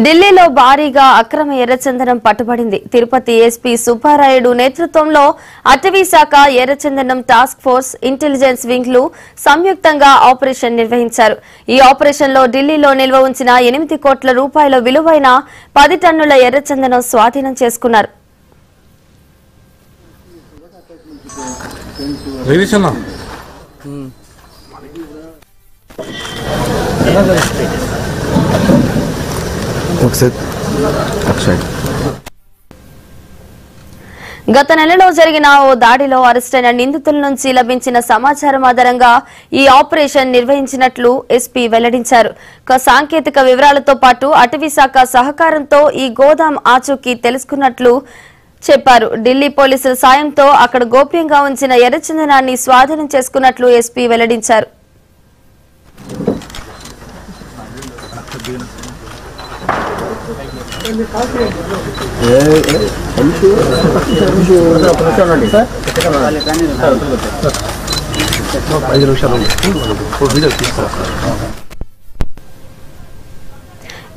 ఢిల్లీలో భారీగా అక్రమ ఎర్రచందనం పట్టుబడింది. తిరుపతి ఎస్పీ సుబ్బారాయుడు నేతృత్వంలో అటవీ శాఖ ఎర్రచందనం టాస్క్ ఫోర్స్ ఇంటెలిజెన్స్ వింగ్లు సంయుక్తంగా ఆపరేషన్ నిర్వహించారు. ఈ ఆపరేషన్లో ఢిల్లీలో నిల్వ ఉంచిన 8 కోట్ల రూపాయల విలువైన 10 టన్నుల ఎర్రచందనం స్వాధీనం చేసుకున్నారు. గత నెలలో జరిగిన ఓ దాడిలో అరెస్టైన నిందితుల నుంచి లభించిన సమాచారం ఆధారంగా ఈ ఆపరేషన్ నిర్వహించినట్లు ఎస్పీ వెల్లడించారు. సాంకేతిక వివరాలతో పాటు అటవీ శాఖ సహకారంతో ఈ గోదాం ఆచూకీ తెలుసుకున్నట్లు చెప్పారు. ఢిల్లీ పోలీసుల సాయంతో అక్కడ గోప్యంగా ఉంచిన ఎర్రచందనాన్ని స్వాధీనం చేసుకున్నట్లు ఎస్పీ వెల్లడించారు.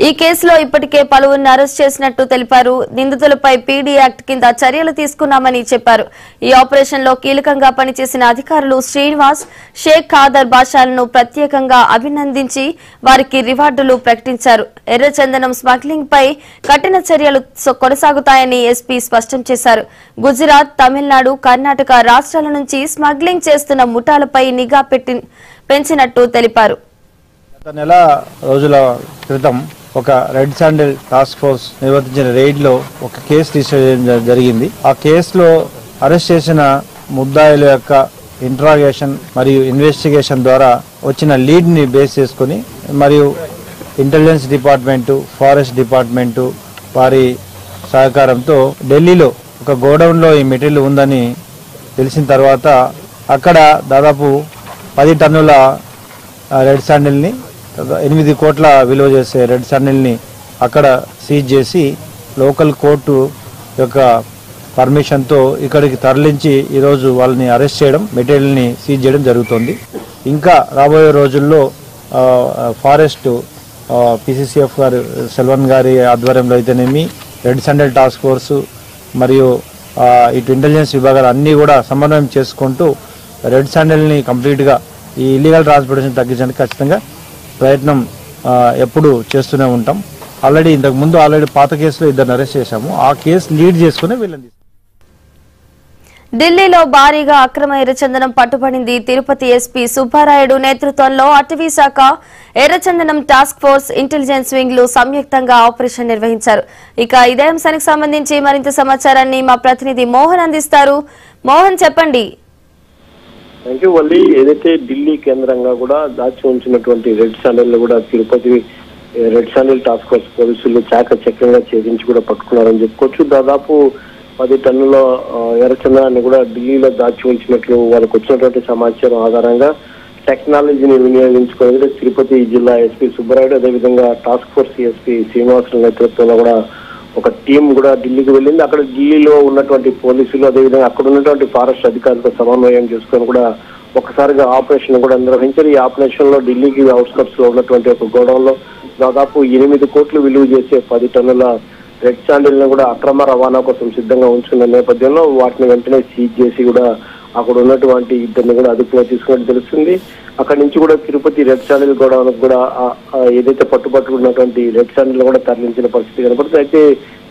ఈ కేసులో ఇప్పటికే పలువురిని అరెస్ట్ చేసినట్టు తెలిపారు. నిందితులపై పీడీ యాక్ట్ కింద చర్యలు తీసుకున్నామని చెప్పారు. ఈ ఆపరేషన్ లో కీలకంగా పనిచేసిన అధికారులు శ్రీనివాస్, షేక్ ఖాదర్ బాషాలను ప్రత్యేకంగా అభినందించి వారికి రివార్డులు ప్రకటించారు. ఎర్రచందనం స్మగ్లింగ్ పై కఠిన చర్యలు కొనసాగుతాయని ఎస్పీ స్పష్టం చేశారు. గుజరాత్, తమిళనాడు, కర్ణాటక రాష్ట్రాల నుంచి స్మగ్లింగ్ చేస్తున్న ముఠాలపై నిఘా పెంచినట్టు తెలిపారు. నెల రోజుల క్రితం ఒక రెడ్ శాండిల్ టాస్క్ ఫోర్స్ నిర్వర్తించిన రైడ్ లో ఒక కేసు రిజిస్టర్ చేయడం జరిగింది. ఆ కేసులో అరెస్ట్ చేసిన ముద్దాయిల యొక్క ఇంట్రాగేషన్ మరియు ఇన్వెస్టిగేషన్ ద్వారా వచ్చిన లీడ్ ని బేస్ చేసుకుని మరియు ఇంటెలిజెన్స్ డిపార్ట్మెంటు, ఫారెస్ట్ డిపార్ట్మెంటు వారి సహకారంతో ఢిల్లీలో ఒక గోడౌన్ లో ఈ మెటీరియల్ ఉందని తెలిసిన తర్వాత అక్కడ దాదాపు 10 టన్నుల రెడ్ శాండిల్ ని 8 కోట్ల విలువ చేసే రెడ్ శాండిల్ ని అక్కడ సీజ్ చేసి లోకల్ కోర్టు యొక్క పర్మిషన్ తో ఇక్కడికి తరలించి ఈరోజు వాళ్ళని అరెస్ట్ చేయడం, మెటీరియల్ ని సీజ్ చేయడం జరుగుతుంది. ఇంకా రాబోయే రోజుల్లో ఫారెస్ట్ పిసిసిఎఫ్ గారు సెల్వన్ గారి ఆధ్వర్యంలో అయితేనేమి రెడ్ శాండిల్ టాస్క్ ఫోర్సు మరియు ఇటు ఇంటెలిజెన్స్ విభాగాలు అన్నీ కూడా సమన్వయం చేసుకుంటూ రెడ్ శాండిల్ ని కంప్లీట్ గా ఈ ఇల్లీగల్ ట్రాన్స్పోర్టేషన్ తగ్గించడానికి ఖచ్చితంగా ప్రయత్నం ఎప్పుడు చేస్తూనే ఉంటాం. ఇంతకు ముందు పాత కేసులో 2 అరెస్ట్ చేశాము. ఆ కేసు లీడ్ చేసుకుని వీళ్ళని ఢిల్లీలో భారీగా అక్రమ ఎర్రచందనం పట్టుబడింది. తిరుపతి ఎస్పీ సుబ్బారాయుడు నేతృత్వంలో అటవీ శాఖ ఎర్రచందనం టాస్క్ ఫోర్స్ ఇంటెలిజెన్స్ వింగ్లు సంయుక్తంగా ఆపరేషన్ నిర్వహించారు. ఇక ఇదే అంశానికి సంబంధించి మరింత సమాచారాన్ని మా ప్రతినిధి మోహన్ అందిస్తారు. మోహన్, చెప్పండి. వల్లి, ఏదైతే ఢిల్లీ కేంద్రంగా కూడా దాచి ఉంచినటువంటి రెడ్ శాండిల్ కూడా Tirupati red sandal task force పోలీసులు చాకచక్యంగా ఛేదించి కూడా పట్టుకున్నారని చెప్పుకోవచ్చు. దాదాపు 10 టన్నుల ఎర్రచందనాన్ని కూడా ఢిల్లీలో దాచి ఉంచినట్లు వాళ్ళకు వచ్చినటువంటి సమాచారం ఆధారంగా టెక్నాలజీని వినియోగించుకుని తిరుపతి జిల్లా ఎస్పీ సుబ్బారాయుడు, అదేవిధంగా టాస్క్ ఫోర్స్ ఎస్పీ శ్రీనివాసుల నేతృత్వంలో కూడా ఒక టీం కూడా ఢిల్లీకి వెళ్ళింది. అక్కడ ఢిల్లీలో ఉన్నటువంటి పోలీసులు, అదేవిధంగా అక్కడ ఉన్నటువంటి ఫారెస్ట్ అధికారులతో సమన్వయం చేసుకొని కూడా ఒకసారిగా ఆపరేషన్ కూడా నిర్వహించారు. ఈ ఆపరేషన్ లో ఢిల్లీకి అవుట్స్కట్స్ లో ఉన్నటువంటి ఒక గోడౌన్ లో దాదాపు 8 కోట్లు విలువ చేసే 10 టన్నుల రెడ్ శాండిల్ ని కూడా అక్రమ రవాణా కోసం సిద్ధంగా ఉంచుకున్న నేపథ్యంలో వాటిని వెంటనే సీజ్ చేసి కూడా అక్కడ ఉన్నటువంటి ఇద్దరిని కూడా అదుపులో తీసుకున్నట్టు తెలుస్తుంది. అక్కడి నుంచి కూడా తిరుపతి రెడ్ శాండిల్ గోడౌన్ కూడా ఏదైతే పట్టుబట్టుకున్నటువంటి రెడ్ శాండిల్ కూడా తరలించిన పరిస్థితి కనపడుతుంది. అయితే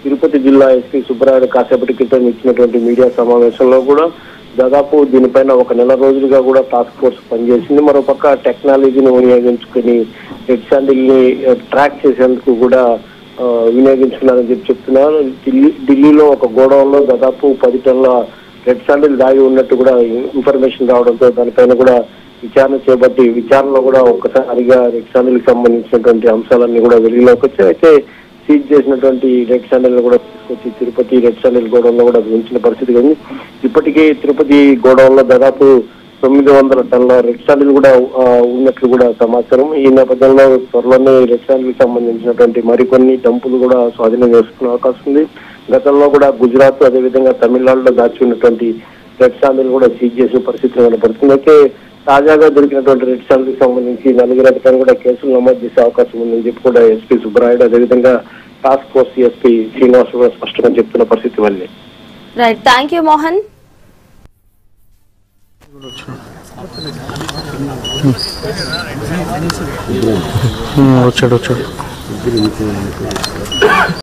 తిరుపతి జిల్లా ఎస్పీ సుబ్బారాయుడు కాసేపటి క్రితం ఇచ్చినటువంటి మీడియా సమావేశంలో కూడా దాదాపు దీనిపైన 1 నెల రోజులుగా కూడా టాస్క్ ఫోర్స్ పనిచేసింది. మరోపక్క టెక్నాలజీని వినియోగించుకుని రెడ్ శాండిల్ ని ట్రాక్ చేసేందుకు కూడా వినియోగించుకున్నారని చెప్తున్నారు. ఢిల్లీలో ఒక గోడౌన్ లో దాదాపు 10 టన్నుల రెడ్ శాండిల్ దాగి ఉన్నట్టు కూడా ఇన్ఫర్మేషన్ రావడంతో దానిపైన కూడా విచారణ చేపట్టి విచారణలో కూడా ఒక్కసారిగా రెడ్ శాండిల్ కి సంబంధించినటువంటి అంశాలన్నీ కూడా వెలుగులోకి వచ్చాయి. అయితే సీజ్ చేసినటువంటి రెడ్ శాండిల్ కూడా తీసుకొచ్చి తిరుపతి రెడ్ శాండిల్ గోడౌన్ లో కూడా ఉంచిన పరిస్థితి ఉంది. ఇప్పటికే తిరుపతి గోడౌన్ లో దాదాపు 900 టన్నుల రెడ్ శాండిల్ కూడా ఉన్నట్లు కూడా సమాచారం. ఈ నేపథ్యంలో త్వరలోనే రెడ్ శాండిల్ కి సంబంధించినటువంటి మరికొన్ని డంపులు కూడా స్వాధీనం చేసుకునే అవకాశం ఉంది. గతంలో కూడా గుజరాత్, అదేవిధంగా తమిళనాడులో దాచి ఉన్నటువంటి రెడ్ శాండిల్ కూడా సీజ్ చేసే పరిస్థితి కనపడుతుంది. అయితే తాజాగా దొరికినటువంటి రెడ్ శాండిల్ కి సంబంధించి 4 అధికారులు కూడా కేసులు నమోదు చేసే అవకాశం ఉందని చెప్పి కూడా ఎస్పీ సుబ్బారాయుడు, అదేవిధంగా టాస్క్ ఫోర్స్ ఎస్పీ శ్రీనివాస్ కూడా స్పష్టంగా చెప్తున్న పరిస్థితి వల్లే. Right, thank you Mohan. వచ్చాడు